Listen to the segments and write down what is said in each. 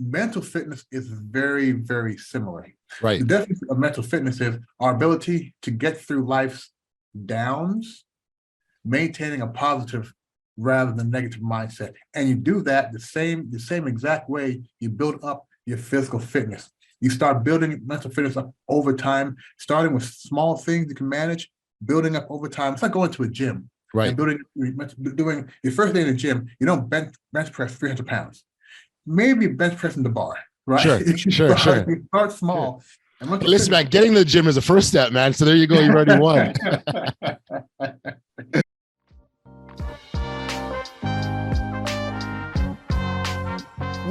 mental fitness is very, very similar. Right. The definition of mental fitness is our ability to get through life's downs, maintaining a positive rather than negative mindset. And you do that the same exact way you build up your physical fitness. You start building mental fitness up over time, starting with small things you can manage, building up over time. It's like going to a gym. Right. And doing your first day in the gym, you don't bench press 300 pounds. Maybe bench pressing the bar, right? Sure. You start small. Sure. Listen, man, getting to the gym is the first step, man. So there you go. You already won.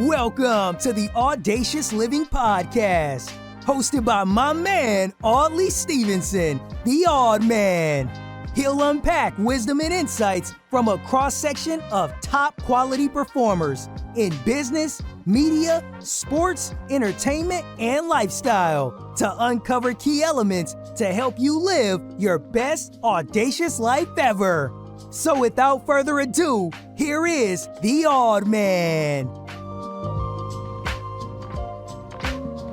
Welcome to the Audacious Living Podcast, hosted by my man, Audley Stevenson, the Odd Man. He'll unpack wisdom and insights from a cross-section of top quality performers in business, media, sports, entertainment, and lifestyle to uncover key elements to help you live your best audacious life ever. So without further ado, here is the Odd Man.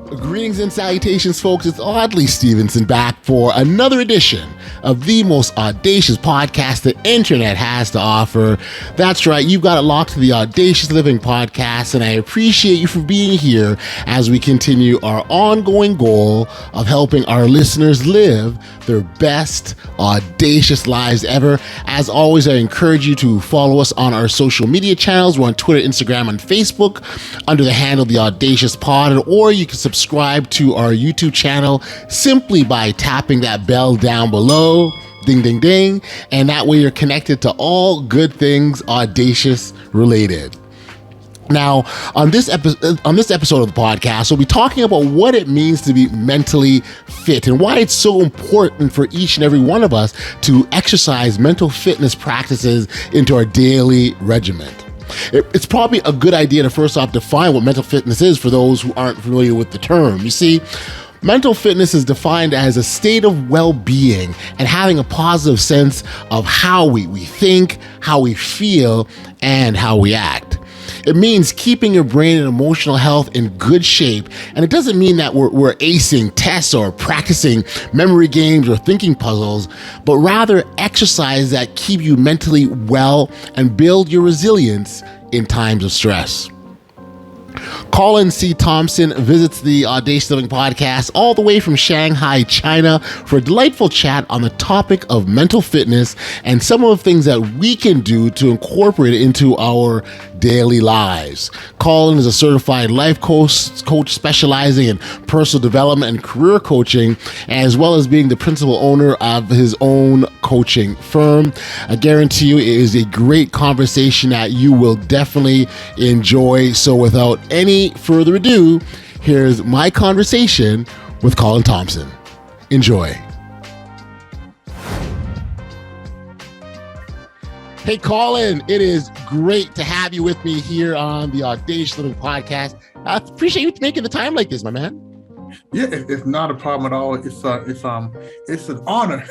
Greetings and salutations, folks. It's Audley Stevenson back for another edition of the most audacious podcast the internet has to offer. That's right, you've got it locked to the Audacious Living Podcast, and I appreciate you for being here as we continue our ongoing goal of helping our listeners live their best audacious lives ever. As always, I encourage you to follow us on our social media channels. We're on Twitter, Instagram, and Facebook under the handle The Audacious Pod, or you can subscribe to our YouTube channel simply by tapping that bell down below. Ding, ding, ding. And that way you're connected to all good things audacious related. Now, on this episode of the podcast, we'll be talking about what it means to be mentally fit and why it's so important for each and every one of us to exercise mental fitness practices into our daily regimen. It's probably a good idea to first off define what mental fitness is for those who aren't familiar with the term. You see, mental fitness is defined as a state of well-being and having a positive sense of how we think, how we feel, and how we act. It means keeping your brain and emotional health in good shape, and it doesn't mean that we're acing tests or practicing memory games or thinking puzzles, but rather exercise that keep you mentally well and build your resilience in times of stress. Colin C. Thompson visits the Audacious Living Podcast all the way from Shanghai, China, for a delightful chat on the topic of mental fitness and some of the things that we can do to incorporate it into our daily lives. Colin is a certified life coach specializing in personal development and career coaching, as well as being the principal owner of his own coaching firm. I guarantee you it is a great conversation that you will definitely enjoy. So without any further ado, here's my conversation with Colin Thompson. Enjoy. Hey, Colin, it is great to have you with me here on the Audacious Living Podcast. I appreciate you making the time like this, my man. Yeah, it's not a problem at all. It's an honor.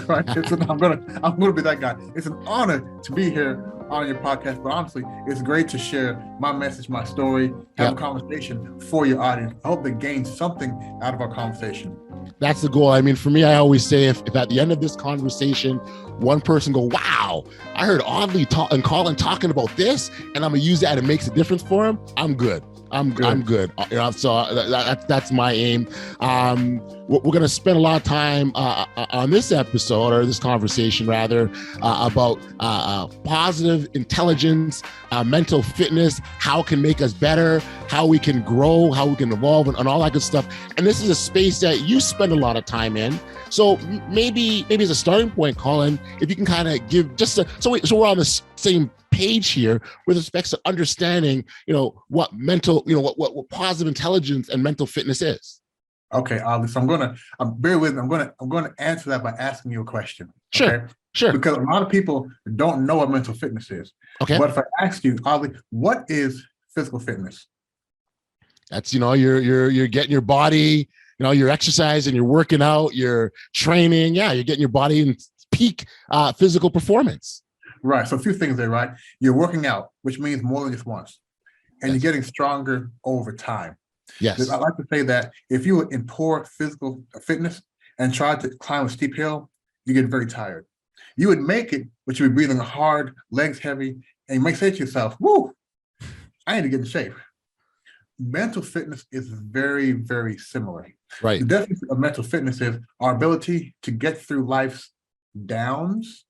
Right? I'm gonna be that guy. It's an honor to be here on your podcast. But honestly, it's great to share my message, my story, have a conversation for your audience. I hope they gain something out of our conversation. That's the goal. I mean, for me, I always say if at the end of this conversation, one person go, wow, I heard Audley and Colin talking about this, and I'm gonna use that and it makes a difference for him, I'm good. I'm good. So that's my aim. We're going to spend a lot of time on this episode, or this conversation rather, about positive intelligence, mental fitness, how it can make us better, how we can grow, how we can evolve, and all that good stuff. And this is a space that you spend a lot of time in. So maybe as a starting point, Colin, if you can kind of give so we're on the same page here with respect to understanding, what positive intelligence and mental fitness is. Okay, so I'm gonna bear with me. I'm gonna answer that by asking you a question. Sure, okay? Sure. Because a lot of people don't know what mental fitness is. Okay. But if I ask you, Audley, what is physical fitness? That's you're getting your body, you're exercising, you're working out, you're training. Yeah, you're getting your body in peak physical performance. Right. So a few things there, right? You're working out, which means more than just once. and you're getting stronger over time. Yes. I like to say that if you were in poor physical fitness and tried to climb a steep hill, you get very tired. You would make it, but you would be breathing hard, legs heavy, and you might say to yourself, whoo, I need to get in shape. Mental fitness is very, very similar. Right. The definition of mental fitness is our ability to get through life's downs,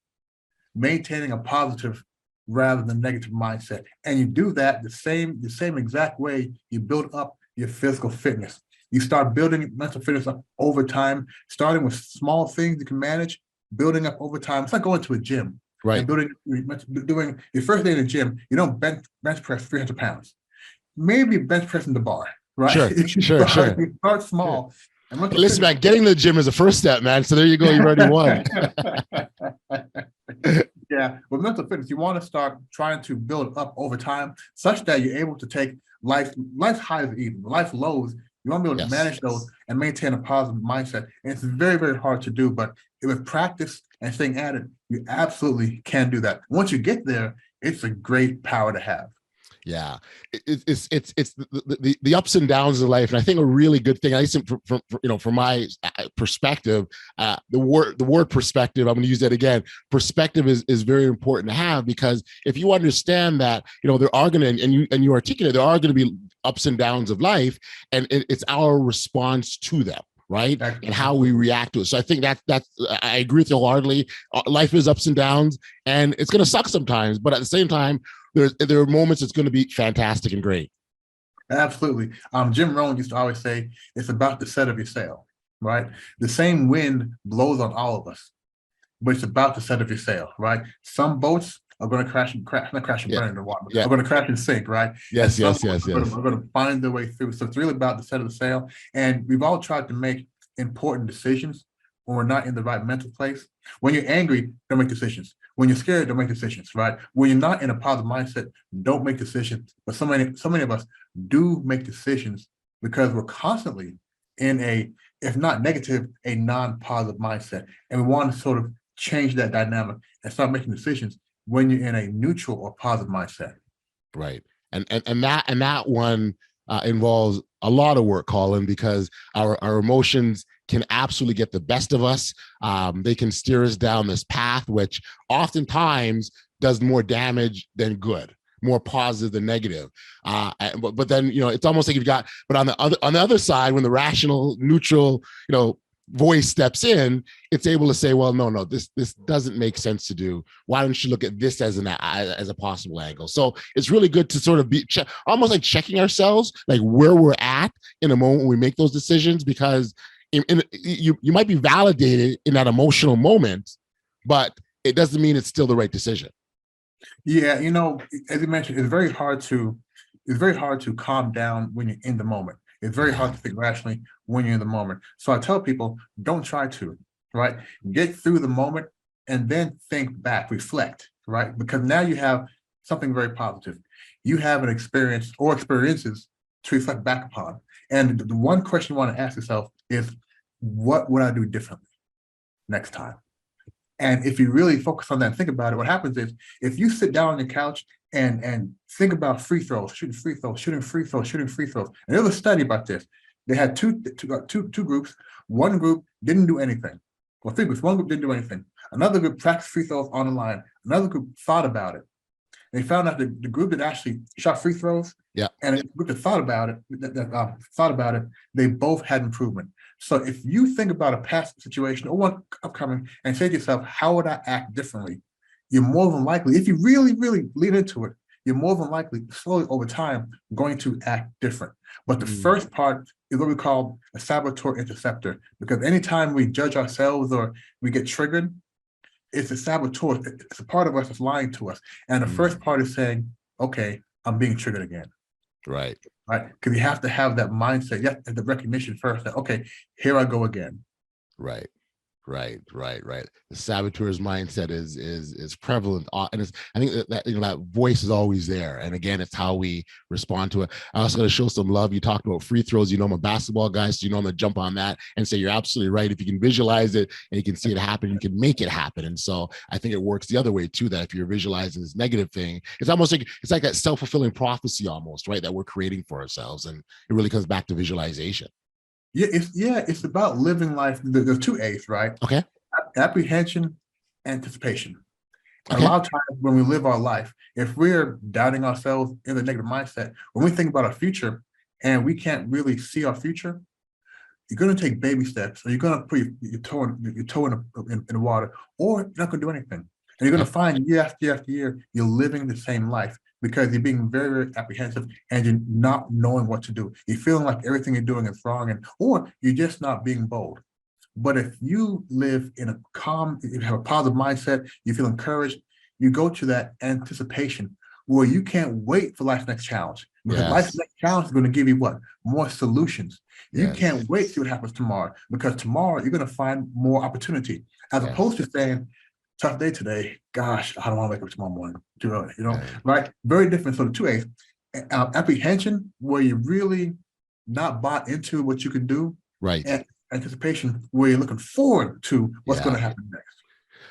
maintaining a positive rather than negative mindset. And you do that the same exact way you build up your physical fitness. You start building mental fitness up over time, starting with small things you can manage, building up over time. It's like going to a gym. Right. And doing your first day in the gym, you don't bench press 300 pounds. Maybe bench pressing the bar, right? Sure. You start small. Sure. Listen, man, getting to the gym is the first step, man. So there you go. You've already won. Yeah. With mental fitness, you want to start trying to build up over time such that you're able to take life's highs even, life lows. You want to be able to manage those and maintain a positive mindset. And it's very, very hard to do, but with practice and staying at it, you absolutely can do that. Once you get there, it's a great power to have. Yeah, it's the ups and downs of life, and I think a really good thing, at least from my perspective, the word perspective. I'm going to use that again. Perspective is very important to have, because if you understand that, there are going to, and you articulate, there are going to be ups and downs of life, and it's our response to them. Right. And how we react to it. So I think that's I agree with you wholeheartedly. Life is ups and downs, and it's going to suck sometimes, but at the same time, there are moments it's going to be fantastic and great. Absolutely. Jim Rohn used to always say, it's about the set of your sail, right? The same wind blows on all of us, but it's about the set of your sail, right? Some boats are going to crash and burn in the water. Are going to crash and sink, right? Yes. We're going to find their way through. So it's really about the set of the sail. And we've all tried to make important decisions when we're not in the right mental place. When you're angry, don't make decisions. When you're scared, don't make decisions, right? When you're not in a positive mindset, don't make decisions. But so many of us do make decisions because we're constantly in a, if not negative, a non-positive mindset. And we want to sort of change that dynamic and start making decisions when you're in a neutral or positive mindset. Right. And that one involves a lot of work, Colin, because our emotions can absolutely get the best of us. They can steer us down this path, which oftentimes does more damage than good, more positive than negative. But then, it's almost like you've got, but on the other side, when the rational, neutral, voice steps in, it's able to say, well, no, this doesn't make sense to do. Why don't you look at this as a possible angle? So it's really good to sort of be almost like checking ourselves, like where we're at in a moment when we make those decisions, because you might be validated in that emotional moment, but it doesn't mean it's still the right decision. Yeah, as you mentioned, it's very hard to calm down when you're in the moment. It's very hard to think rationally when you're in the moment. So I tell people, don't try to, right? Get through the moment and then think back, reflect, right? Because now you have something very positive. You have an experience or experiences to reflect back upon. And the one question you want to ask yourself is, what would I do differently next time? And if you really focus on that and think about it, what happens is, if you sit down on the couch and think about free throws, shooting free throws. And there was a study about this. They had two groups. One group didn't do anything. Well, three groups. One group didn't do anything. Another group practiced free throws on the line. Another group thought about it. They found out that the group that actually shot free throws, and the group that thought about it, they both had improvement. So if you think about a past situation or one upcoming and say to yourself, how would I act differently? You're more than likely, if you really, really lean into it, you're more than likely, slowly over time, going to act different. But the first part is what we call a saboteur interceptor, because anytime we judge ourselves or we get triggered, it's a saboteur. It's a part of us that's lying to us. And the first part is saying, okay, I'm being triggered again. Right. Right. Because you have to have that mindset. You have to have the recognition first that, okay, here I go again. Right. Right. The saboteur's mindset is prevalent, and I think that that voice is always there. And again, it's how we respond to it. I also got to show some love. You talked about free throws. I'm a basketball guy, so I'm gonna jump on that and say you're absolutely right. If you can visualize it and you can see it happen, you can make it happen. And so I think it works the other way too. That if you're visualizing this negative thing, it's almost like that self-fulfilling prophecy, almost, right? That we're creating for ourselves, and it really comes back to visualization. It's about living life. There's two A's, right? Okay. Apprehension, anticipation. Okay. A lot of times when we live our life, if we're doubting ourselves in the negative mindset, when we think about our future and we can't really see our future, you're going to take baby steps, or you're going to put your toe in the water, or you're not going to do anything. And you're going to find year after year after year, you're living the same life because you're being very, very apprehensive and you're not knowing what to do. You're feeling like everything you're doing is wrong, or you're just not being bold. But if you live in a calm, you have a positive mindset, you feel encouraged, you go to that anticipation where you can't wait for life's next challenge. Because life's next challenge is going to give you what? More solutions. You can't wait to see what happens tomorrow, because tomorrow you're going to find more opportunity, as opposed to saying, tough day today, gosh, I don't want to wake up tomorrow morning too early, right? Very different. So the two A's, apprehension, where you're really not bought into what you can do, right? And anticipation, where you're looking forward to what's going to happen next.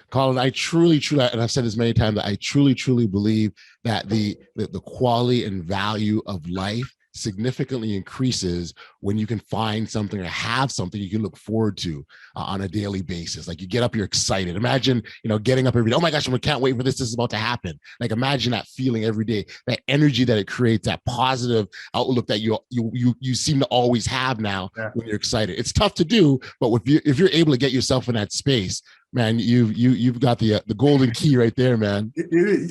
Colin, I truly, and I've said this many times, that I truly believe that the quality and value of life significantly increases when you can find something or have something you can look forward to on a daily basis. Like, you get up, you're excited. Imagine, getting up every day. Oh my gosh, I can't wait for this. This is about to happen. Like, imagine that feeling every day, that energy that it creates, that positive outlook that you seem to always have now when you're excited. It's tough to do, but if you're able to get yourself in that space, man, you've got the golden key right there, man.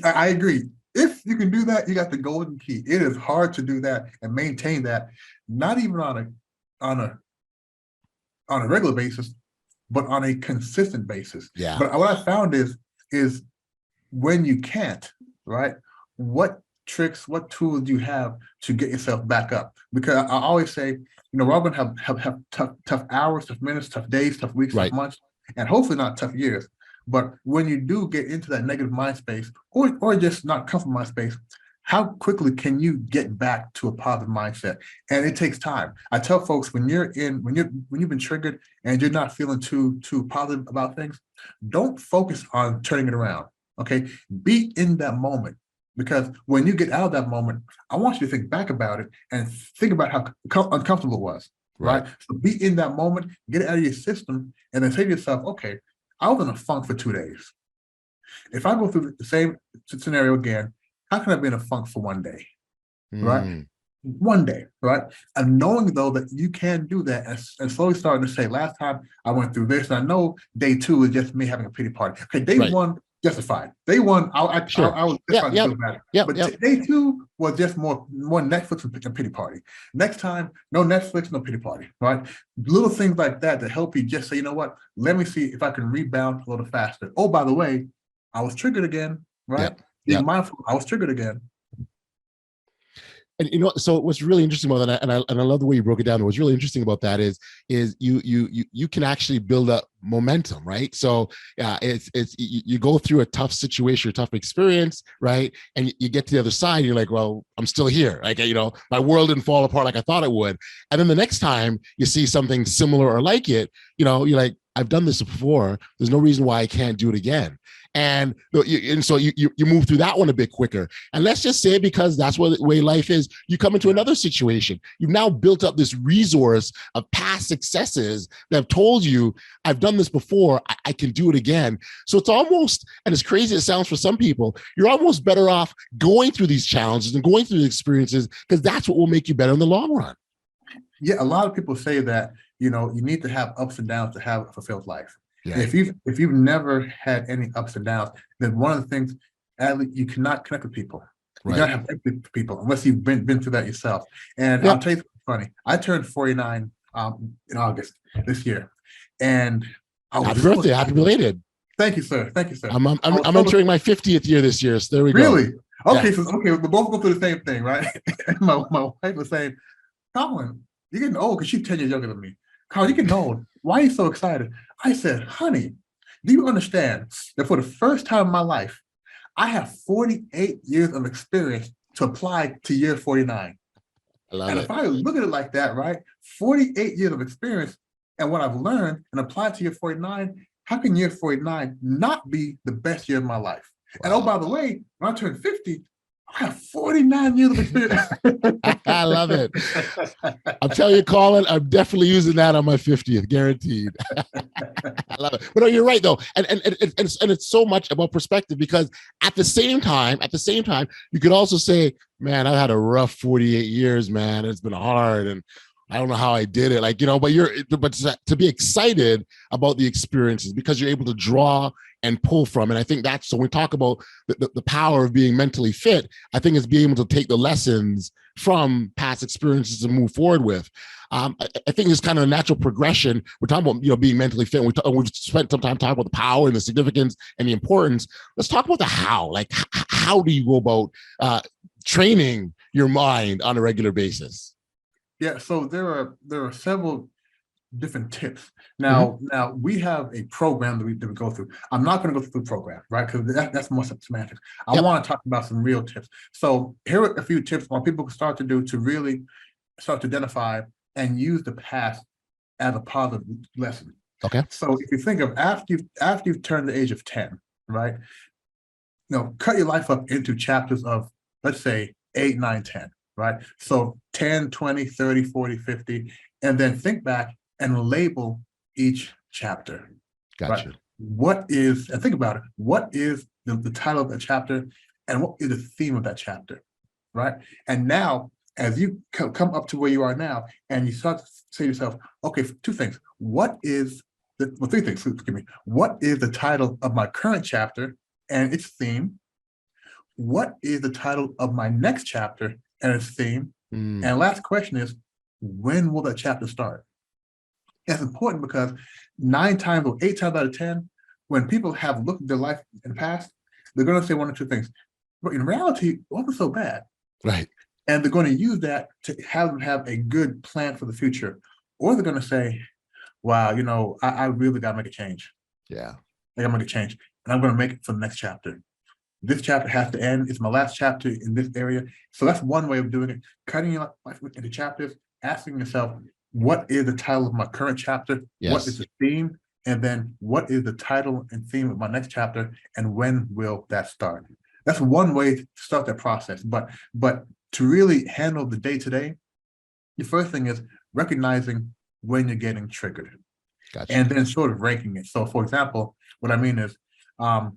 I agree. If you can do that, you got the golden key. It is hard to do that and maintain that, not even on a regular basis, but on a consistent basis. Yeah. But what I found is when you can't, right? What tricks, what tools do you have to get yourself back up? Because I always say, we're going to have tough hours, tough minutes, tough days, tough weeks, tough months, and hopefully not tough years. But when you do get into that negative mind space, or just not comfortable mind space, how quickly can you get back to a positive mindset? And it takes time. I tell folks, when you've been triggered and you're not feeling too positive about things, don't focus on turning it around. Okay, be in that moment, because when you get out of that moment, I want you to think back about it and think about how uncomfortable it was. Right. So be in that moment, get it out of your system, and then say to yourself, okay, I was in a funk for 2 days. If I go through the same scenario again, how can I be in a funk for 1 day? Right? 1 day, right? And knowing, though, that you can do that, and slowly starting to say, last time I went through this, and I know day 2 is just me having a pity party. Okay, day 1, justified. Day 1, I was justified to feel bad. But day 2 was just more Netflix and pity party. Next time, no Netflix, no pity party, right? Little things like that help you just say, you know what? Let me see if I can rebound a little faster. Oh, by the way, I was triggered again, right? Being mindful, I was triggered again. And so what's really interesting about that, and I love the way you broke it down. What's really interesting about that is you can actually build up momentum, right? So it's you go through a tough situation, a tough experience, right? And you get to the other side, and you're like, well, I'm still here. Like, my world didn't fall apart like I thought it would. And then the next time you see something similar or like it, you're like, I've done this before. There's no reason why I can't do it again. And so you move through that one a bit quicker. And let's just say, because that's the way life is, you come into another situation. You've now built up this resource of past successes that have told you, I've done this before, I can do it again. So it's almost, and as crazy as it sounds for some people, you're almost better off going through these challenges and going through the experiences, because that's what will make you better in the long run. Yeah, a lot of people say that, you need to have ups and downs to have a fulfilled life. Yeah. If you've never had any ups and downs, then one of the things, you cannot connect with people. You gotta have empathy for people unless you've been through that yourself. And I'll tell you something funny. I turned 49 in August this year, and happy birthday, happy belated. Thank you, sir. Thank you, sir. I'm entering my 50th year this year, so there we go. Really? Okay, so we both go through the same thing, right? And my wife was saying, Colin, you're getting old, because she's 10 years younger than me. Colin, you're getting old. Why are you so excited? I said, honey, do you understand that for the first time in my life, I have 48 years of experience to apply to year 49. I love And it. if I look at it like that, right, 48 years of experience and what I've learned and applied to year 49, how can year 49 not be the best year of my life? Wow. And oh, by the way, when I turn 50, I have 49 years of experience. I love it. I'm telling you, Colin, I'm definitely using that on my 50th, guaranteed. I love it. But no, you're right though, and it's so much about perspective, because at the same time, you could also say, man, I've had a rough 48 years, man. It's been hard, and I don't know how I did it. Like, but to be excited about the experiences because you're able to draw and pull from. And I think that's, so when we talk about the power of being mentally fit, I think it's being able to take the lessons from past experiences and move forward with. I think it's kind of a natural progression. We're talking about, being mentally fit. We've spent some time talking about the power and the significance and the importance. Let's talk about the how. Like, how do you go about training your mind on a regular basis? Yeah, so there are several different tips. Now we have a program that we go through. I'm not going to go through the program, right? Because that's more semantics. I want to talk about some real tips. So here are a few tips on people can start to do to really start to identify and use the past as a positive lesson. Okay. So if you think of after you've turned the age of 10, right? Cut your life up into chapters of, let's say, 8, 9, 10, right? So 10, 20, 30, 40, 50, and then think back and label each chapter. Gotcha. Right? And think about it, what is the title of that chapter and what is the theme of that chapter, right? And now, as you come up to where you are now, and you start to say to yourself, okay, two things. Three things, excuse me. What is the title of my current chapter and its theme? What is the title of my next chapter and its theme? And last question is, when will that chapter start? That's important because 9 times or 8 times out of 10, when people have looked at their life in the past, they're going to say one or two things. But in reality, it wasn't so bad. Right. And they're going to use that to have a good plan for the future. Or they're going to say, wow, I really got to make a change. Yeah. I got to make a change. And I'm going to make it for the next chapter. This chapter has to end. It's my last chapter in this area. So that's one way of doing it. Cutting your life into chapters, asking yourself, what is the title of my current chapter? Yes. What is the theme? And then what is the title and theme of my next chapter? And when will that start? That's one way to start that process. But to really handle the day-to-day, the first thing is recognizing when you're getting triggered. Gotcha. And then sort of ranking it. So for example, what I mean is, pet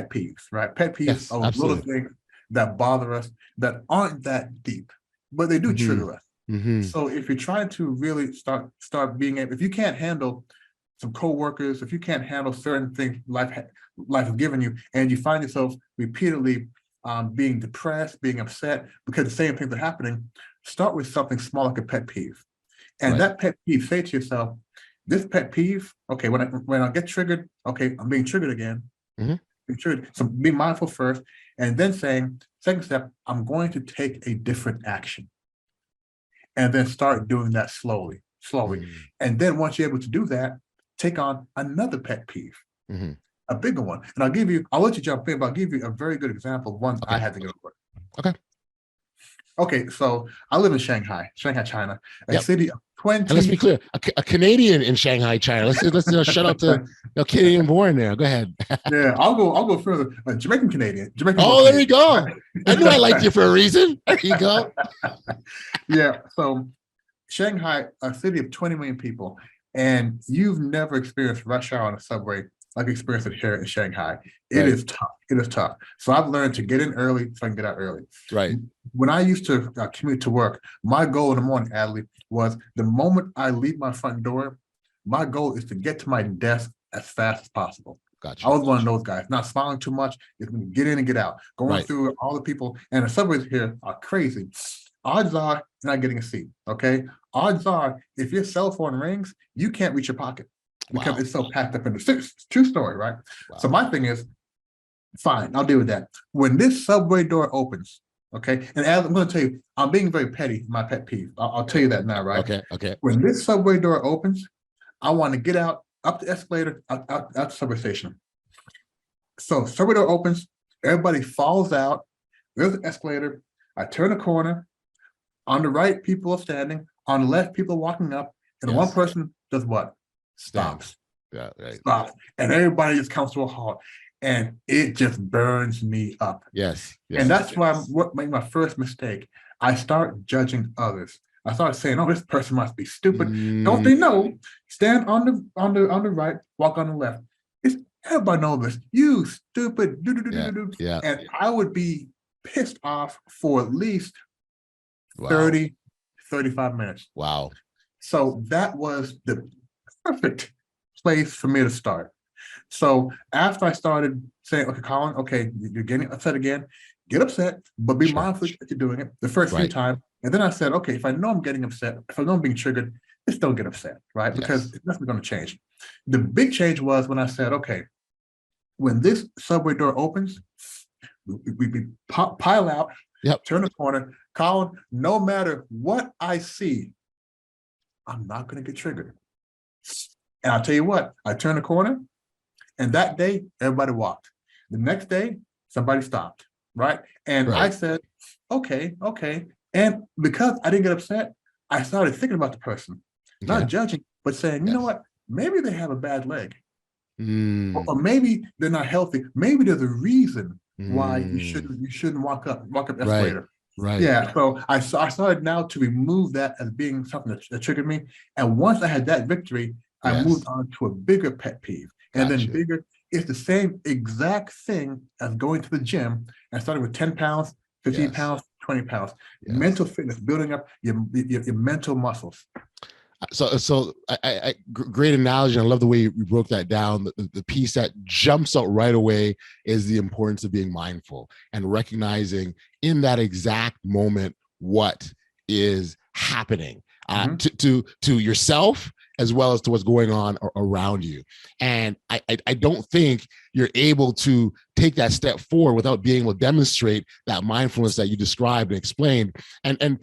peeves, right? Pet peeves are little things that bother us that aren't that deep, but they do trigger us. So if you're trying to really start being able, if you can't handle some coworkers, if you can't handle certain things life has given you, and you find yourself repeatedly being depressed, being upset because the same things are happening, start with something small like a pet peeve. And that pet peeve, say to yourself, this pet peeve, okay, when I get triggered, okay, I'm being triggered again. Being triggered. So be mindful first, and then saying, second step, I'm going to take a different action. And then start doing that slowly. And then once you're able to do that, take on another pet peeve, a bigger one. And I'll let you jump in, but I'll give you a very good example of one I had to get over. Okay, so I live in Shanghai, China, a city of 20. And let's be clear, a Canadian in Shanghai, China. Let's shout out to Canadian born there. Go ahead. Yeah, I'll go further. Jamaican Canadian. Oh, there you go. I knew I liked you for a reason. There you go. Yeah, so Shanghai, a city of 20 million people, and you've never experienced rush hour on a subway like experienced it here in Shanghai. It is tough. It is tough. So I've learned to get in early so I can get out early. Right. When I used to commute to work, my goal in the morning, Adley, was the moment I leave my front door, my goal is to get to my desk as fast as possible. Gotcha. I was one of those guys, not smiling too much, just get in and get out, going through all the people. And the subways here are crazy. Odds are you're not getting a seat, okay? Odds are if your cell phone rings, you can't reach your pocket because it's so packed up in the true story, right? Wow. So my thing is, fine, I'll deal with that. When this subway door opens, okay, and as I'm going to tell you, I'm being very petty, my pet peeve. I'll tell you that now, right? Okay. When this subway door opens, I want to get out, up the escalator, out the subway station. So subway door opens, everybody falls out. There's an escalator. I turn a corner. On the right, people are standing. On the left, people are walking up. And one person does what? Stops. Yeah, right. Stops. And everybody just comes to a halt. And it just burns me up. Yes. And that's why what made my first mistake. I start judging others. I started saying, "Oh, this person must be stupid." Don't they know? Stand on the right, walk on the left. Everybody knows this. You stupid. Yeah. And I would be pissed off for at least 30, 35 minutes. Wow. So that was the perfect place for me to start. So after I started saying, "Okay, Colin, okay, you're getting upset again, get upset, but be mindful that you're doing it the first few times." And then I said, "Okay, if I know I'm getting upset, if I know I'm being triggered, just don't get upset, right? Because it's nothing going to change." The big change was when I said, "Okay, when this subway door opens, we pile out, turn the corner. Colin, no matter what I see, I'm not going to get triggered." And I'll tell you what, I turned the corner, and that day, everybody walked. The next day, somebody stopped, right? And I said, okay. And because I didn't get upset, I started thinking about the person, not judging, but saying, you know what, maybe they have a bad leg. Or maybe they're not healthy. Maybe there's a reason why you shouldn't walk up escalator. Right. Yeah. So I started now to remove that as being something that triggered me. And once I had that victory, I moved on to a bigger pet peeve. And then bigger, it's the same exact thing as going to the gym and starting with 10 pounds, 15 pounds, 20 pounds. Mental fitness, building up your mental muscles. So I great analogy. I love the way you broke that down. The piece that jumps out right away is the importance of being mindful and recognizing in that exact moment what is happening to yourself as well as to what's going on around you. And I don't think you're able to take that step forward without being able to demonstrate that mindfulness that you described and explained. And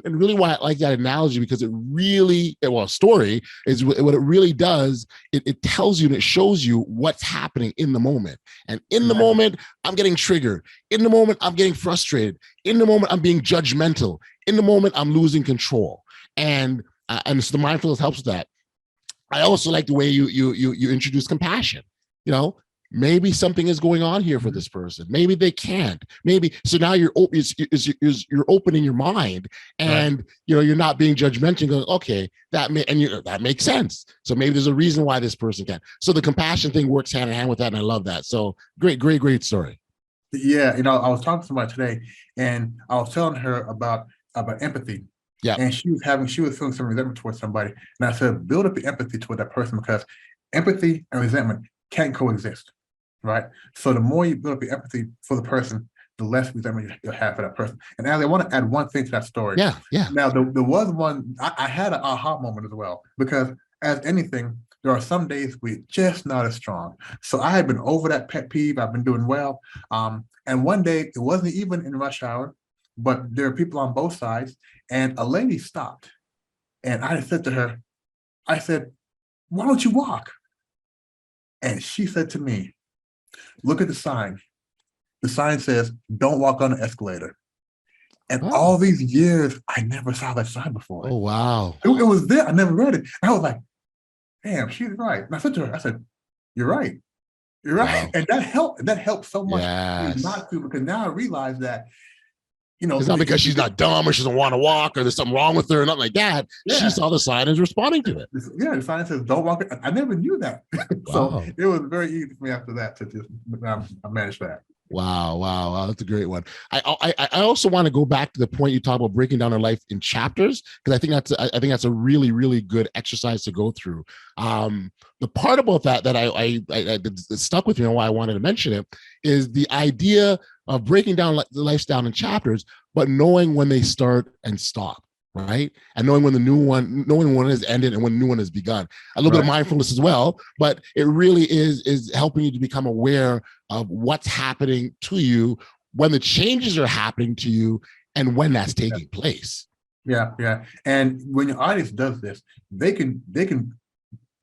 really why I like that analogy, because it really, story is what it really does. It tells you and it shows you what's happening in the moment. And in the moment, I'm getting triggered. In the moment, I'm getting frustrated. In the moment, I'm being judgmental. In the moment, I'm losing control. And so the mindfulness helps with that. I also like the way you introduce compassion. You know, maybe something is going on here for this person. Maybe they can't. Maybe so now you're opening your mind, and you're not being judgmental. Going, okay, that makes sense. So maybe there's a reason why this person can't. So the compassion thing works hand in hand with that, and I love that. So great story. Yeah, I was talking to somebody today, and I was telling her about empathy. Yeah. And she was feeling some resentment towards somebody. And I said, build up the empathy toward that person, because empathy and resentment can't coexist, right? So the more you build up the empathy for the person, the less resentment you'll have for that person. And Ali, I want to add one thing to that story. Yeah. Now, there was one, I had an aha moment as well, because as anything, there are some days we're just not as strong. So I had been over that pet peeve. I've been doing well. And one day, it wasn't even in rush hour, but there are people on both sides, and a lady stopped. And I said to her, I said, "Why don't you walk?" And she said to me, "Look at the sign. The sign says, 'Don't walk on the escalator.'" And all these years, I never saw that sign before. Oh, wow. It was there. I never read it. And I was like, damn, she's right. And I said to her, I said, "You're right. You're right." Wow. And that helped so much. Yes. Not to, because now I realize that, it's not because she's not dumb or she doesn't want to walk or there's something wrong with her or nothing like that. Yeah. She saw the sign and is responding to it. Yeah, the sign says, "Don't walk." I never knew that. So it was very easy for me after that to just manage that. Wow, that's a great one. I also want to go back to the point you talked about breaking down our life in chapters, because I think that's a really, really good exercise to go through. The part about that I stuck with me and why I wanted to mention it is the idea of breaking down the life down in chapters, but knowing when they start and stop. Right. And knowing when knowing when has ended and when the new one has begun. A little bit of mindfulness as well, but it really is helping you to become aware of what's happening to you, when the changes are happening to you, and when that's taking place. Yeah. And when your audience does this, they can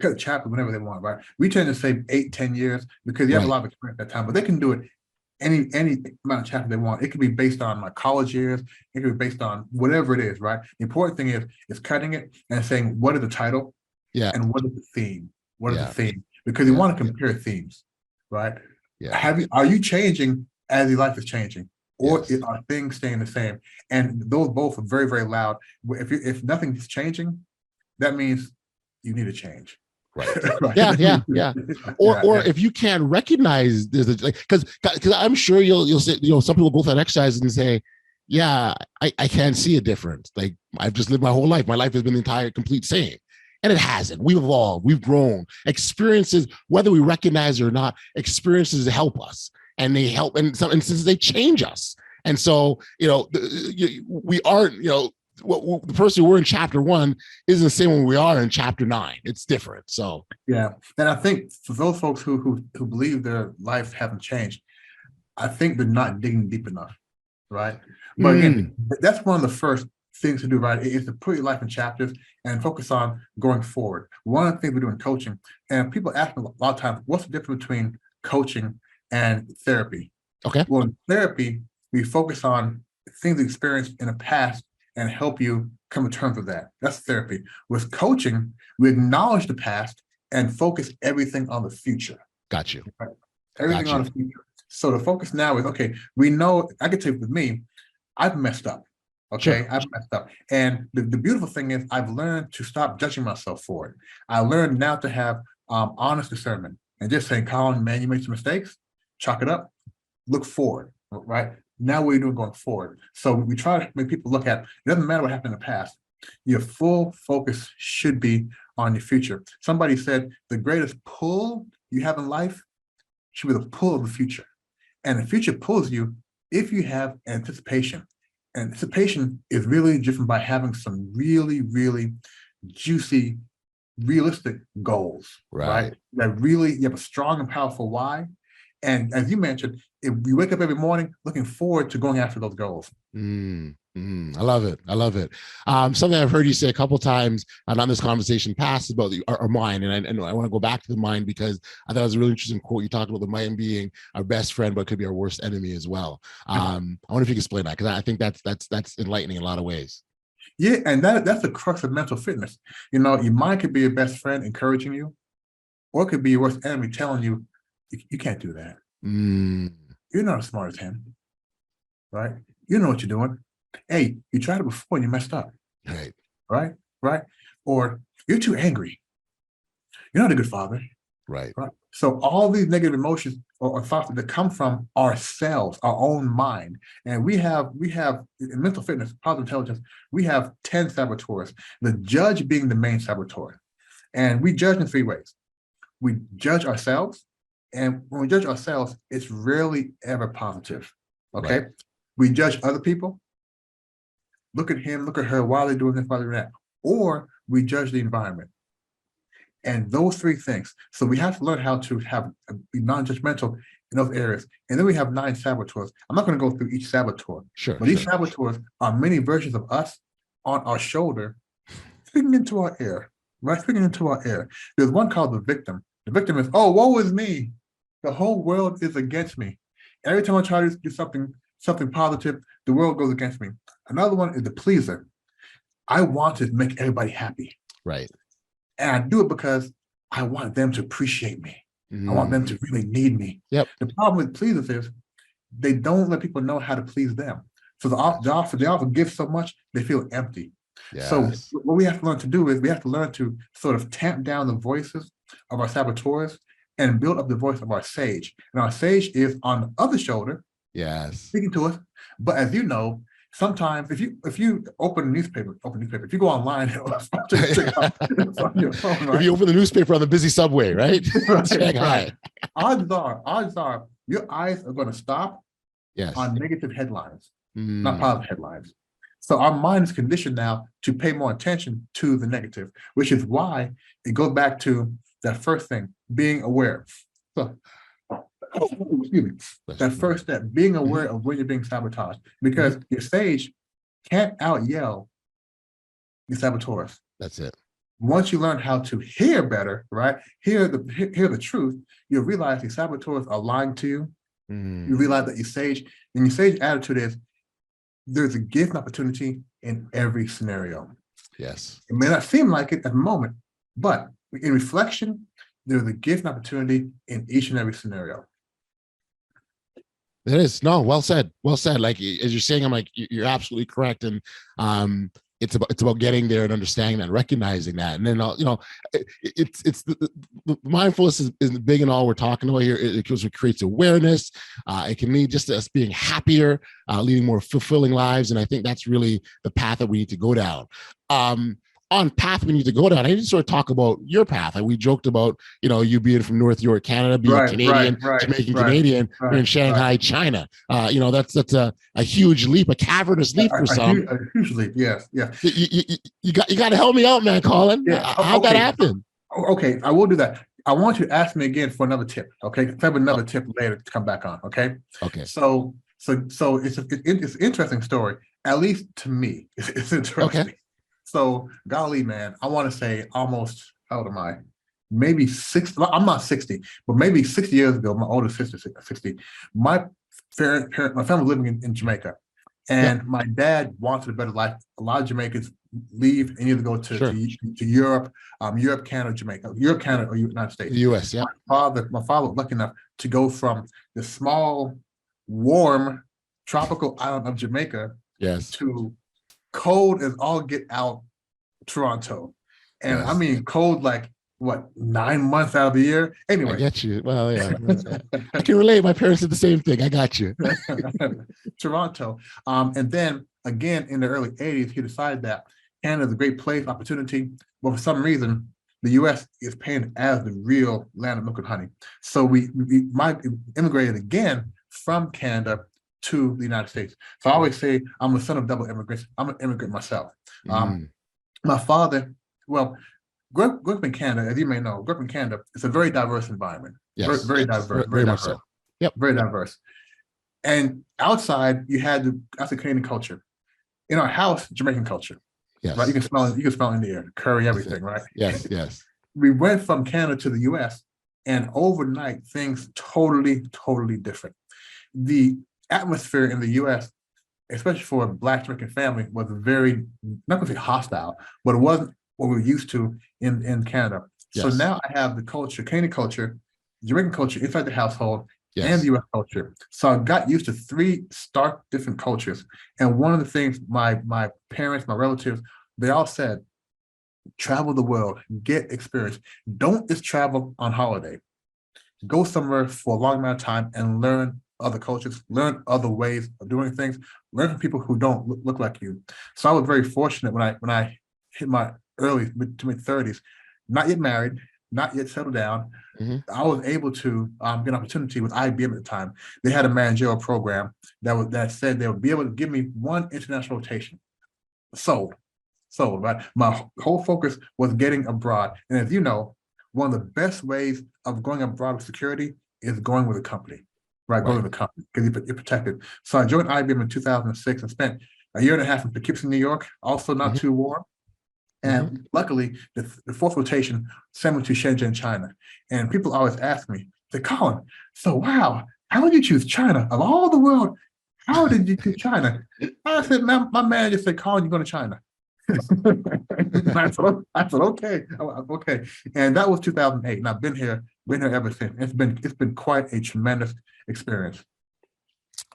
cut a chapter whenever they want, right? We tend to say 8, 10 years because you have a Right. lot of experience at that time, but they can do it any amount of chapter they want. It could be based on like college years, it could be based on whatever it is, right? The important thing is cutting it and saying what is the title Yeah. and what is the theme? What is Yeah. the theme? Because you Yeah. want to compare themes, right? Yeah. Are you changing as your life is changing? Or Yes. are things staying the same? And those both are very, very loud. If nothing's changing, that means you need to change. Right. Right. Yeah. Or if you can't recognize there's a, like, because I'm sure you'll say, some people go through that exercise and say, yeah, I can't see a difference. Like, I've just lived my whole life. My life has been the entire complete same. And it hasn't. We've evolved, we've grown. Experiences, whether we recognize it or not, experiences help us. And they help, in some instances, they change us. And so, we aren't, the person who we're in chapter 1 isn't the same when we are in chapter 9. It's different. So yeah, and I think for those folks who believe their life haven't changed, I think they're not digging deep enough, right? But again, that's one of the first things to do, right? Is to put your life in chapters and focus on going forward. One of the things we do in coaching, and people ask me a lot of times, what's the difference between coaching and therapy? Okay. Well, in therapy, we focus on things experienced in the past and help you come to terms with that. That's therapy. With coaching, we acknowledge the past and focus everything on the future. Got you. Right? Everything on the future. So the focus now is, okay, we know, I can tell you with me, I've messed up. Okay, Sure. I've messed up. And the beautiful thing is I've learned to stop judging myself for it. I learned now to have honest discernment and just saying, Colin, man, you made some mistakes, chalk it up, look forward, right? Now what are you doing going forward? So we try to make people look at, it doesn't matter what happened in the past. Your full focus should be on your future. Somebody said the greatest pull you have in life should be the pull of the future. And the future pulls you if you have anticipation. Anticipation is really driven by having some really, really juicy, realistic goals, right? That really, you have a strong and powerful why. And as you mentioned, if we wake up every morning looking forward to going after those goals. I love it. I love it. Something I've heard you say a couple of times on this conversation past about our mind, and I want to go back to the mind because I thought it was a really interesting quote. You talked about the mind being our best friend, but could be our worst enemy as well. I wonder if you could explain that, because I think that's enlightening in a lot of ways. Yeah, and that's the crux of mental fitness. Your mind could be your best friend encouraging you, or it could be your worst enemy telling you, you can't do that. You're not as smart as him, right? You know what you're doing. Hey, you tried it before and you messed up. Right. Or you're too angry. You're not a good father. Right. So all these negative emotions or thoughts that come from ourselves, our own mind. And we have in mental fitness, positive intelligence, we have 10 saboteurs, the judge being the main saboteur. And we judge in 3 ways. We judge ourselves. And when we judge ourselves, it's rarely ever positive. Okay. Right. We judge other people. Look at him, look at her, why are they doing this, why are they doing that? Or we judge the environment. And those 3 things. So we have to learn how to be non-judgmental in those areas. And then we have 9 saboteurs. I'm not going to go through each saboteur. But these saboteurs are many versions of us on our shoulder, speaking into our ear, right? Speaking into our ear. There's one called the victim. The victim is, oh, woe is me. The whole world is against me. Every time I try to do something positive, the world goes against me. Another one is the pleaser. I want to make everybody happy. Right. And I do it because I want them to appreciate me. I want them to really need me. Yep. The problem with pleasers is they don't let people know how to please them. So they often give so much, they feel empty. Yes. So what we have to learn to do is we have to learn to sort of tamp down the voices of our saboteurs and build up the voice of our sage. And our sage is on the other shoulder, speaking to us. But as you know, sometimes if you open a newspaper, if you go online, on your phone, right? If you open the newspaper on the busy subway, right? Right. Odds are your eyes are going to stop on negative headlines, not positive headlines. So our mind is conditioned now to pay more attention to the negative, which is why it goes back to that first thing, being aware. So, excuse me, that first step, being aware of when you're being sabotaged, because your sage can't out yell your saboteurs. That's it. once you learn how to hear better, right? Hear the truth, you'll realize these saboteurs are lying to you. You realize that your sage attitude is there's a gift and opportunity in every scenario. Yes. It may not seem like it at the moment, but in reflection, there's a gift and opportunity in each and every scenario. It is. No, well said. Well said. Like as you're saying, I'm like, you're absolutely correct. And it's about getting there and understanding that and recognizing that. And then it's the mindfulness is big in all we're talking about here. It creates awareness. It can lead just to us being happier, leading more fulfilling lives. And I think that's really the path that we need to go down. On path we need to go down, I need to sort of talk about your path. Like we joked about, you being from North York, Canada, being a Canadian, Jamaican Canadian, you're in Shanghai, China. That's a huge leap, a cavernous leap for some. A huge leap, yes, yeah. You got to help me out, man, Colin. Yeah. How'd that happen? Okay, I will do that. I want you to ask me again for another tip. Okay, I have another tip later to come back on. Okay. Okay. So it's an interesting story, at least to me. It's interesting. Okay. So, golly, man, I want to say almost, how old am I? Maybe 60. I'm not 60, but maybe 60 years ago, my older sister, 60, my family was living in Jamaica. And my dad wanted a better life. A lot of Jamaicans leave and either go to Europe, Europe, Canada, Jamaica, Europe, Canada, or United States. The US, yeah. My father was lucky enough to go from the small, warm, tropical island of Jamaica to cold as all get out Toronto. And I mean cold like what, 9 months out of the year? Anyway. I get you. Well, yeah. I can relate. My parents did the same thing. I got you. Toronto. And then again in the early 80s, he decided that Canada is a great place, opportunity, but for some reason the US is painted as the real land of milk and honey. So we immigrated again from Canada to the United States. So I always say I'm a son of double immigrants. I'm an immigrant myself. My father, grew up in Canada, as you may know, grew up in Canada. It's a very diverse environment. Yes. Very diverse. Very diverse. So. Yep. Very diverse. And outside, you had the Canadian culture. In our house, Jamaican culture. Yes. Right. You can smell it in the air, curry, everything, right? Yes, yes. We went from Canada to the US, and overnight things totally different. The atmosphere in the US, especially for a Black Jamaican family, was very, not gonna say hostile, but it wasn't what we were used to in Canada. Yes. So now I have the culture, Canadian culture, Jamaican culture inside the household, and the US culture. So I got used to 3 stark different cultures. And one of the things my parents, my relatives, they all said, travel the world, get experience. Don't just travel on holiday. Go somewhere for a long amount of time and learn other cultures, learn other ways of doing things, learn from people who don't look like you. So I was very fortunate when I hit my early to mid 30s, not yet married, not yet settled down. I was able to get an opportunity with IBM at the time. They had a managerial program that said they would be able to give me 1 international rotation. Sold, right? My whole focus was getting abroad. And as you know, one of the best ways of going abroad with security is going with a company, right? Going with a company, because you're protected. So I joined IBM in 2006 and spent a year and a half in Poughkeepsie, New York, also not too warm. And luckily, the 4th rotation sent me to Shenzhen, China. And people always ask me, say, Colin, so wow, how did you choose China? Of all the world, how did you choose China? I said, my manager said, Colin, you're going to China. I said, okay. And that was 2008. And I've been here ever since. It's been quite a tremendous experience.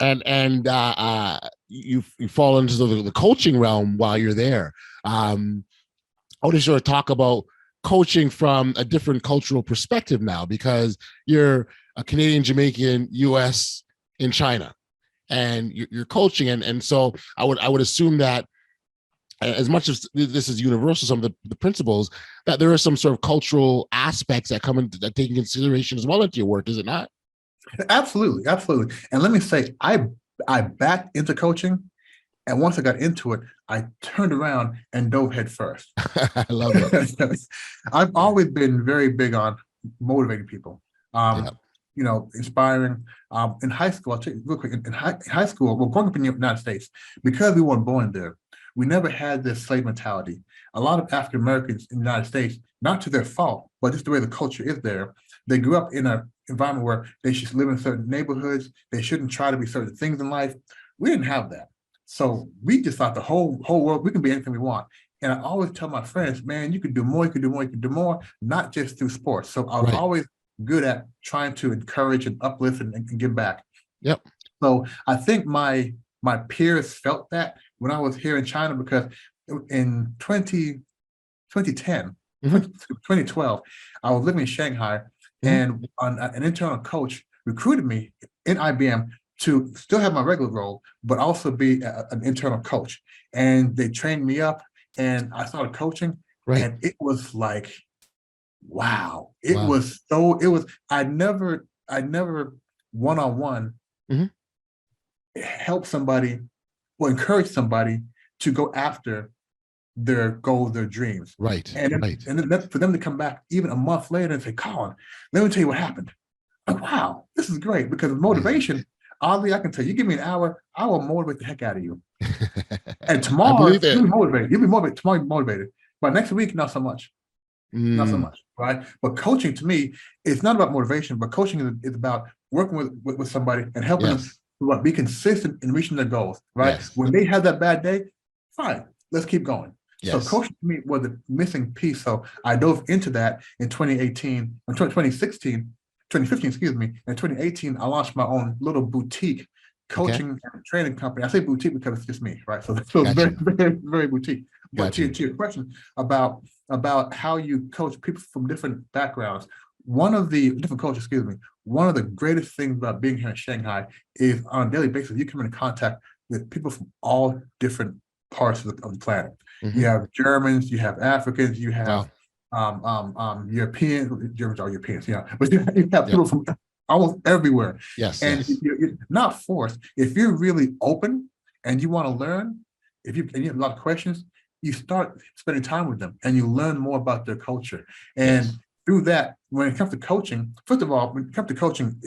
And you fall into the coaching realm while you're there. I want to sort of talk about coaching from a different cultural perspective now, because you're a Canadian, Jamaican, US in China, and you're coaching. And so I would assume that as much as this is universal, some of the principles, that there are some sort of cultural aspects that come into that take in consideration as well into your work, is it not? Absolutely. And let me say, I backed into coaching. And once I got into it, I turned around and dove head first. I love it. I've always been very big on motivating people, inspiring. In high school, I'll tell you real quick, in high school, growing up in the United States, because we weren't born there, we never had this slave mentality. A lot of African Americans in the United States, not to their fault, but just the way the culture is there, they grew up in an environment where they should live in certain neighborhoods. They shouldn't try to be certain things in life. We didn't have that. So we just thought the whole world, we can be anything we want. And I always tell my friends, man, you can do more, you can do more, you can do more, not just through sports. So I was always good at trying to encourage and uplift and give back. Yep. So I think my peers felt that when I was here in China, because in 2010, 2012, I was living in Shanghai, and an internal coach recruited me in IBM to still have my regular role, but also be an internal coach. And they trained me up, and I started coaching, and it was like, wow. I never one-on-one help somebody or encourage somebody to go after their goals, their dreams. And then for them to come back even a month later and say, Colin, let me tell you what happened. Like, wow, this is great, because motivation, oddly, I can tell you, give me an hour, I will motivate the heck out of you. And tomorrow, you'll be motivated. Tomorrow you'll be motivated. But next week, not so much. Not so much, right? But coaching, to me, it's not about motivation, but coaching is about working with somebody and helping them be consistent in reaching their goals, right? When they have that bad day, fine, let's keep going. So coaching to me was the missing piece. So I dove into that in 2015, excuse me. In 2018, I launched my own little boutique coaching and training company. I say boutique because it's just me, right? So it's very, very, very boutique. But to your question about how you coach people from different backgrounds, one of the greatest things about being here in Shanghai is on a daily basis, you come into contact with people from all different parts of the planet. You have Germans, you have Africans, you have Europeans. Germans are Europeans, but you have people from almost everywhere. And you're not forced. If you're really open and you want to learn, and you have a lot of questions, you start spending time with them and you learn more about their culture. And through that, when it comes to coaching, first of all, when it comes to coaching,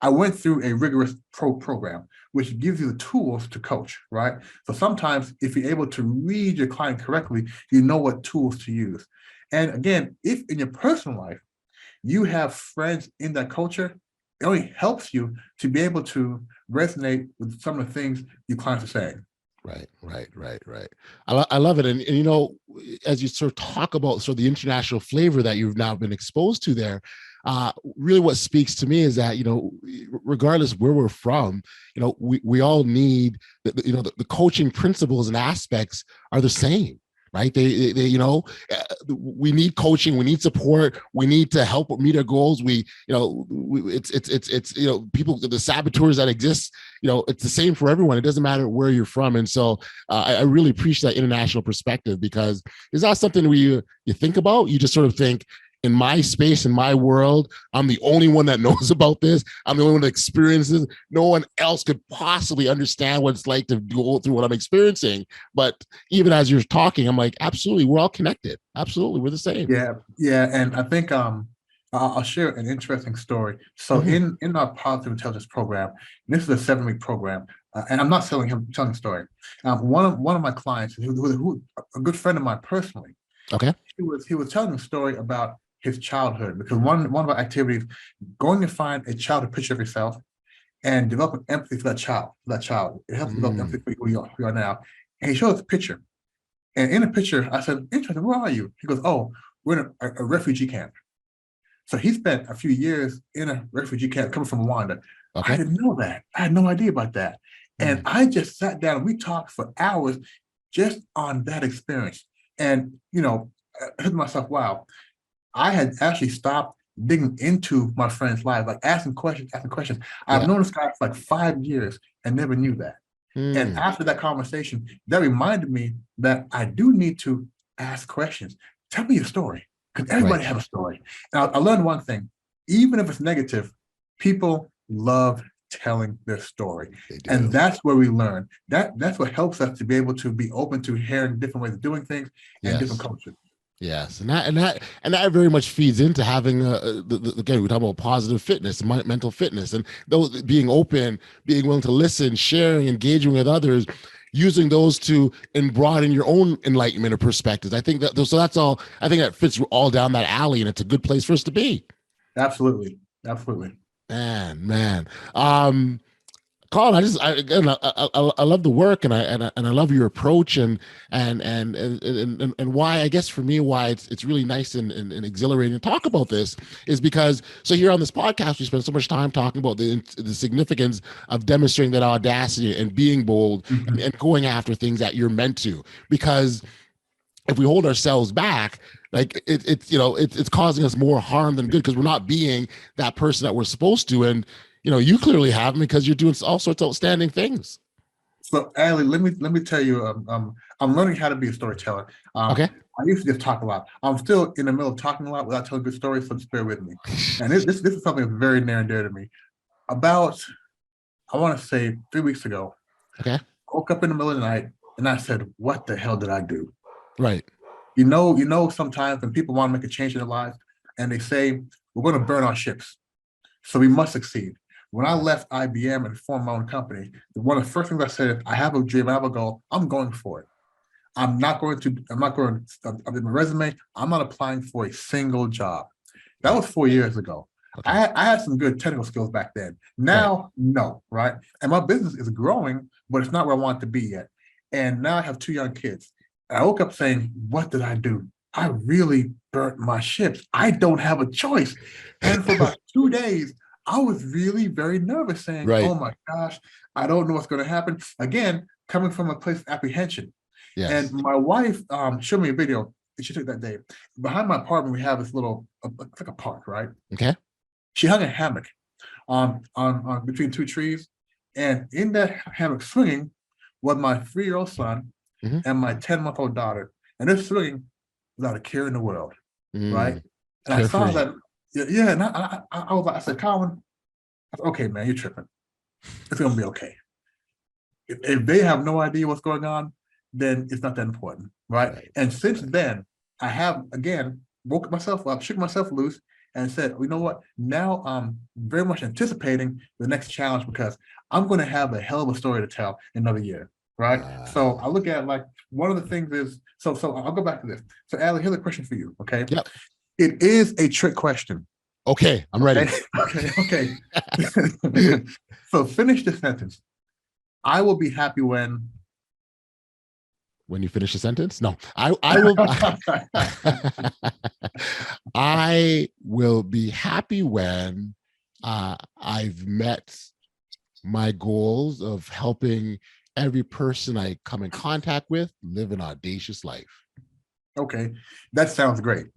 I went through a rigorous program, which gives you the tools to coach, right? So sometimes if you're able to read your client correctly, you know what tools to use. And again, if in your personal life, you have friends in that culture, it only helps you to be able to resonate with some of the things your clients are saying. Right. I love it. And as you sort of talk about sort of the international flavor that you've now been exposed to there, really what speaks to me is that, regardless where we're from, we all need, the coaching principles and aspects are the same. Right. They we need coaching. We need support. We need to help meet our goals. People, the saboteurs that exist, it's the same for everyone. It doesn't matter where you're from. And so I really appreciate that international perspective, because it's not something you think about. You just sort of think, in my space, in my world, I'm the only one that knows about this. I'm the only one that experiences. No one else could possibly understand what it's like to go through what I'm experiencing. But even as you're talking, I'm like, absolutely, we're all connected. Absolutely, we're the same. Yeah. And I think I'll share an interesting story. So in our positive intelligence program, this is a 7-week program, and I'm not telling a story. One of my clients, who a good friend of mine personally, he was telling a story about his childhood, because one of our activities, going to find a childhood picture of yourself and develop empathy for that child. It helps develop empathy for who you are now. And he showed us a picture. And in the picture, I said, interesting, where are you? He goes, oh, we're in a refugee camp. So he spent a few years in a refugee camp coming from Rwanda. I didn't know that. I had no idea about that. And I just sat down and we talked for hours just on that experience. And, I said to myself, wow, I had actually stopped digging into my friend's lives, like asking questions. I've known this guy for like 5 years and never knew that. And after that conversation, that reminded me that I do need to ask questions. Tell me your story, because everybody has a story. And I learned one thing: even if it's negative, people love telling their story, and that's where we learn. That's what helps us to be able to be open to hearing different ways of doing things and different cultures. Yes, and that very much feeds into having again, we talk about positive fitness, mental fitness, and those being open, being willing to listen, sharing, engaging with others. using those to and broaden your own enlightenment or perspectives. I think that so that's all. I think that fits all down that alley, and it's a good place for us to be. Absolutely. Absolutely. Man. Colin, I love the work, and I love your approach, and why, I guess for me, why it's really nice and exhilarating to talk about this is because so here on this podcast we spend so much time talking about the significance of demonstrating that audacity and being bold and going after things that you're meant to, because if we hold ourselves back, like it's causing us more harm than good, because we're not being that person that we're supposed to. And you clearly have them, because you're doing all sorts of outstanding things. So, Ali, let me tell you, I'm learning how to be a storyteller. Okay. I used to just talk a lot. I'm still in the middle of talking a lot without telling good stories, so just bear with me. And this is something that's very near and dear to me. About, I want to say 3 weeks ago, Okay. I woke up in the middle of the night and I said, "What the hell did I do?" Right. Sometimes when people want to make a change in their lives and they say, "We're going to burn our ships, so we must succeed." When I left IBM and formed my own company, one of the first things I said is, I have a dream, I have a goal, I'm going for it. I'm not going to in my resume, I'm not applying for a single job. That was 4 years ago. Okay. I had some good technical skills back then. Now, no, right? And my business is growing, but it's not where I want it to be yet. And now I have 2 young kids. And I woke up saying, what did I do? I really burnt my ships. I don't have a choice. And for about 2 days, I was really very nervous, saying, Right. "Oh my gosh, I don't know what's going to happen." Again, coming from a place of apprehension. Yes. And my wife showed me a video that she took that day. Behind my apartment, we have this little, it's like a park, right? Okay. She hung a hammock on between 2 trees, and in that hammock swinging was my 3-year-old son and my 10-month-old daughter, and they're swinging without a care in the world, right? And I saw that. Yeah, and I was like, I said, "Colin, okay, man, you're tripping. It's gonna be okay. If they have no idea what's going on, then it's not that important, right?" And since then, I have again woke myself up, shook myself loose, and said, "You know what? Now I'm very much anticipating the next challenge, because I'm going to have a hell of a story to tell in another year." Right. So I look at, like, one of the things is, so I'll go back to this. So, Ali, here's a question for you. Okay. Yep. It is a trick question. Okay, I'm ready. Okay. So finish the sentence. I will be happy when. When you finish the sentence? No, I will. I will be happy when I've met my goals of helping every person I come in contact with live an audacious life. Okay, that sounds great.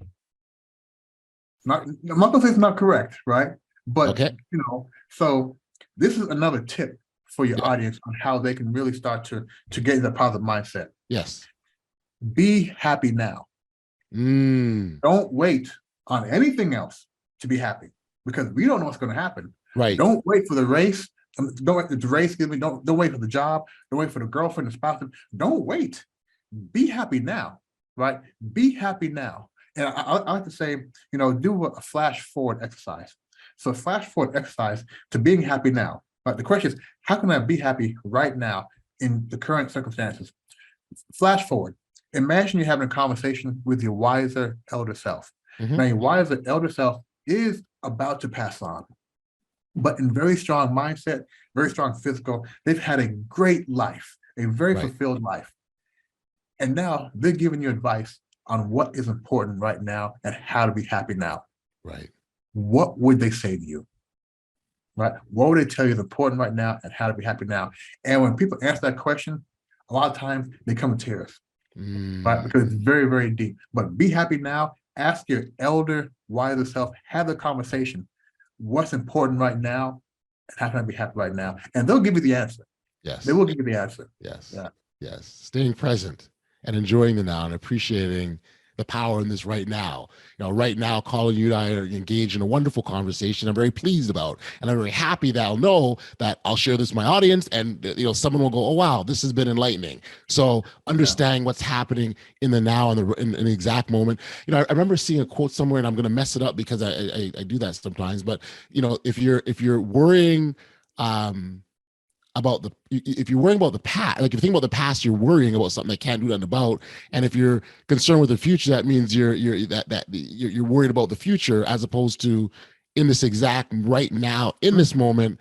I'm not gonna say it's not correct, right? But Okay. So this is another tip for your audience on how they can really start to get in the positive mindset. Yes. Be happy now. Don't wait on anything else to be happy, because we don't know what's going to happen. Right. Don't wait for the race. Don't wait for the race. Excuse me. Don't wait for the job. Don't wait for the girlfriend, the spouse. Don't wait. Be happy now. Right. Be happy now. And I like to say, do a flash forward exercise. So a flash forward exercise to being happy now. But the question is, how can I be happy right now in the current circumstances? Flash forward. Imagine you're having a conversation with your wiser elder self. Now, your wiser elder self is about to pass on, but in very strong mindset, very strong physical. They've had a great life, a very fulfilled life. And now they're giving you advice on what is important right now and how to be happy now. Right. What would they say to you? Right? What would they tell you is important right now and how to be happy now? And when people answer that question, a lot of times they come to tears. Right? Because it's very, very deep. But be happy now. Ask your elder, wiser self, have the conversation. What's important right now? And how can I be happy right now? And they'll give you the answer. Yes. They will give you the answer. Yes. Yeah. Yes. Staying present and enjoying the now and appreciating the power in this right now. Right now, Colin, you and I are engaged in a wonderful conversation I'm very pleased about. And I'm very happy that I'll know that I'll share this with my audience, and someone will go, "Oh, wow, this has been enlightening." So understanding what's happening in the now and in the exact moment. I remember seeing a quote somewhere, and I'm going to mess it up because I do that sometimes. But if you're worrying about if you're worrying about the past, like if you think about the past, you're worrying about something that can't do nothing about. And if you're concerned with the future, that means you're worried about the future, as opposed to in this exact right now, in this moment,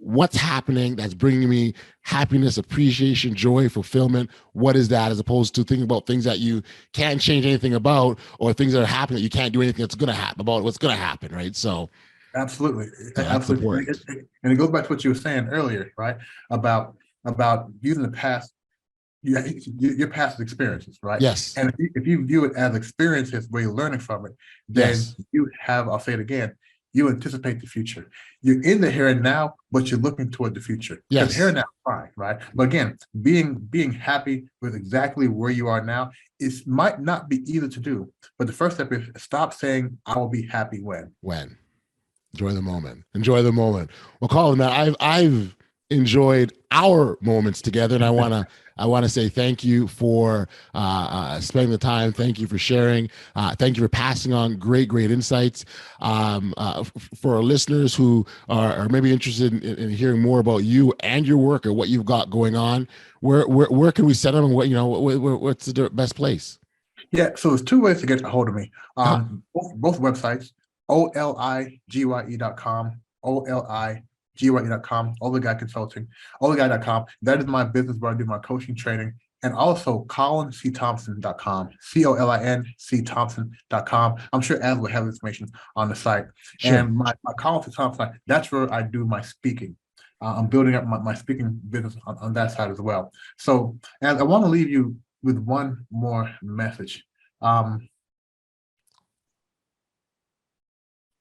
what's happening that's bringing me happiness, appreciation, joy, fulfillment. What is that, as opposed to thinking about things that you can't change anything about, or things that are happening that you can't do anything that's going to happen about what's going to happen, right? So Absolutely. that's Absolutely. important. And it goes back to what you were saying earlier, right? About using the past, your past experiences, right? Yes. And if you view it as experiences where you're learning from it, then Yes. you have, I'll say it again, you anticipate the future. You're in the here and now, but you're looking toward the future. Yes. Because here and now is fine, right? But again, being happy with exactly where you are now might not be easy to do. But the first step is stop saying, I will be happy when. Enjoy the moment. Enjoy the moment. Well, Colin, man, I've enjoyed our moments together, and I want to say thank you for spending the time. Thank you for sharing. Thank you for passing on great insights. For our listeners who are maybe interested in hearing more about you and your work or what you've got going on, where can we send them? And what's the best place? Yeah, so there's two ways to get a hold of me. Both websites, oligye.com, oligye.com, Oligye Consulting, oligye.com. That is my business where I do my coaching training. And also colincthompson.com, COLINCThompson.com. I'm sure Az will have information on the site. Sure. And my Colin Thompson, that's where I do my speaking. I'm building up my speaking business on that side as well. So, and I want to leave you with one more message.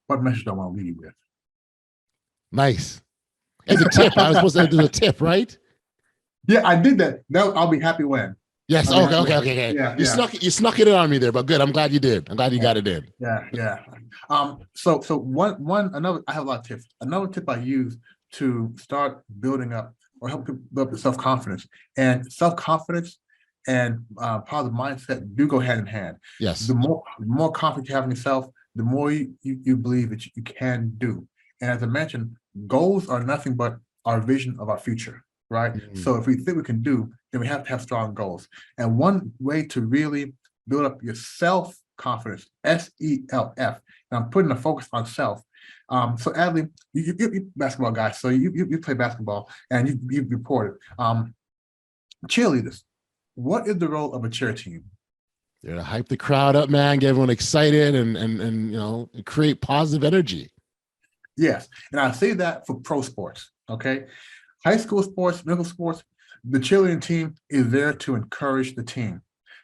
What message do I want to leave you with? Nice. It's a tip. I was supposed to do a tip, right? Yeah, I did that. No, I'll be happy when. Yes. Okay. Yeah, you snuck it in on me there, but good. I'm glad you did. I'm glad you got it in. Yeah. So another. I have a lot of tips. Another tip I use to start building up or help people build up the self-confidence. And self-confidence and positive mindset do go hand in hand. Yes. The more confidence you have in yourself, the more you believe that you can do. And as I mentioned, goals are nothing but our vision of our future, right? Mm-hmm. So if we think we can do, then we have to have strong goals. And one way to really build up your self-confidence, SELF, and I'm putting a focus on self. So Adley, you're basketball guy, so you play basketball and you reported. Cheerleaders, what is the role of a cheer team? You're to hype the crowd up, man, get everyone excited and create positive energy. Yes, and I say that for pro sports, okay? High school sports, middle sports, the cheerleading team is there to encourage the team,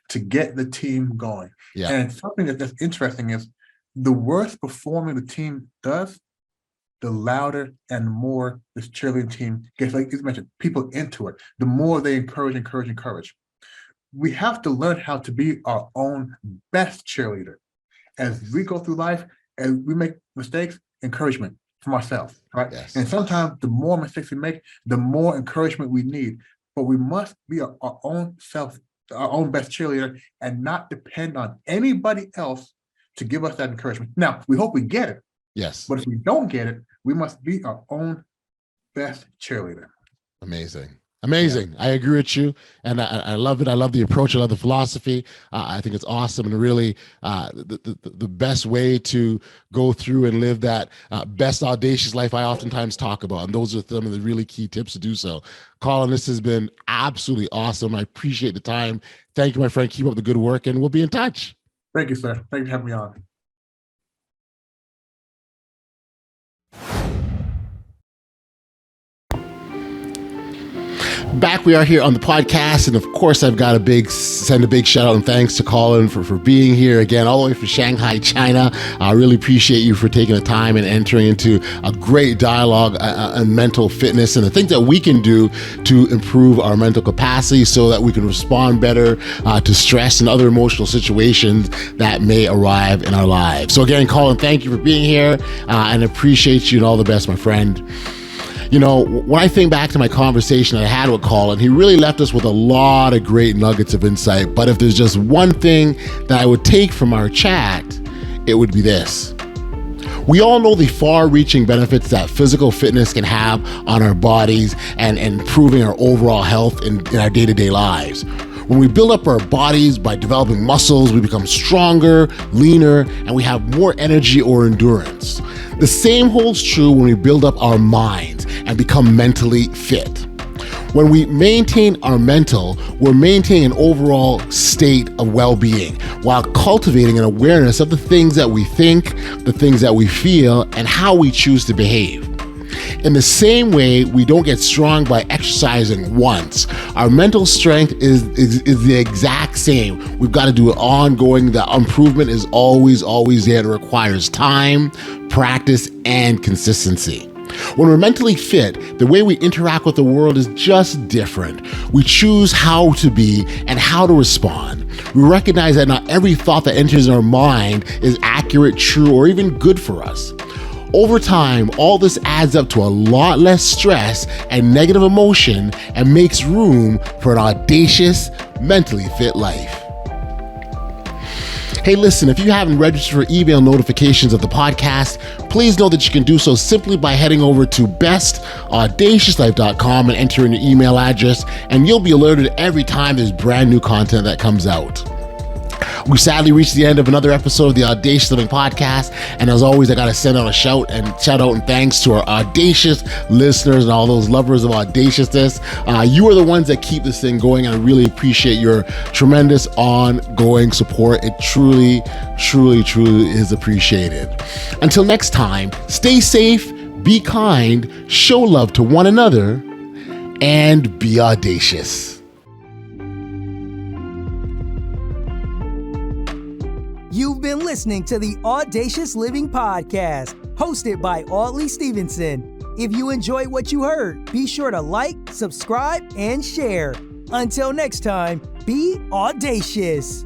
to get the team going. Yeah. And something that's interesting is the worse performing the team does, the louder and more this cheerleading team gets, like you mentioned, people into it, the more they encourage. We have to learn how to be our own best cheerleader. As we go through life, as we make mistakes, encouragement from ourselves, right? Yes. And sometimes the more mistakes we make, the more encouragement we need. But we must be our own self, our own best cheerleader, and not depend on anybody else to give us that encouragement. Now, we hope we get it. Yes. But if we don't get it, we must be our own best cheerleader. Amazing. Yeah. I agree with you. And I love it. I love the approach. I love the philosophy. I think it's awesome. And really the best way to go through and live that best audacious life I oftentimes talk about. And those are some of the really key tips to do so. Colin, this has been absolutely awesome. I appreciate the time. Thank you, my friend. Keep up the good work and we'll be in touch. Thank you, sir. Thank you for having me on. Back we are here on the podcast, and of course I've got to send a big shout out and thanks to Colin for being here again all the way from Shanghai, China. I really appreciate you for taking the time and entering into a great dialogue on mental fitness and the things that we can do to improve our mental capacity so that we can respond better to stress and other emotional situations that may arrive in our lives. So again, Colin, thank you for being here and appreciate you, and all the best, my friend. You know, when I think back to my conversation that I had with Colin, he really left us with a lot of great nuggets of insight. But if there's just one thing that I would take from our chat, it would be this. We all know the far-reaching benefits that physical fitness can have on our bodies and improving our overall health in our day-to-day lives. When we build up our bodies by developing muscles, we become stronger, leaner, and we have more energy or endurance. The same holds true when we build up our minds and become mentally fit. When we maintain our mental, we're maintaining an overall state of well-being while cultivating an awareness of the things that we think, the things that we feel, and how we choose to behave. In the same way, we don't get strong by exercising once. Our mental strength is the exact same. We've got to do it ongoing. The improvement is always there. It requires time, practice, and consistency. When we're mentally fit, the way we interact with the world is just different. We choose how to be and how to respond. We recognize that not every thought that enters our mind is accurate, true, or even good for us. Over time, all this adds up to a lot less stress and negative emotion and makes room for an audacious, mentally fit life. Hey, listen, if you haven't registered for email notifications of the podcast, please know that you can do so simply by heading over to bestaudaciouslife.com and entering your email address, and you'll be alerted every time there's brand new content that comes out. We sadly reached the end of another episode of the Audacious Living Podcast, and as always, I got to send out a shout out and thanks to our audacious listeners and all those lovers of audaciousness. You are the ones that keep this thing going, and I really appreciate your tremendous ongoing support. It truly is appreciated. Until next time, stay safe, be kind, show love to one another, and be audacious. You've been listening to the Audacious Living Podcast, hosted by Audley Stevenson. If you enjoyed what you heard, be sure to like, subscribe, and share. Until next time, be audacious.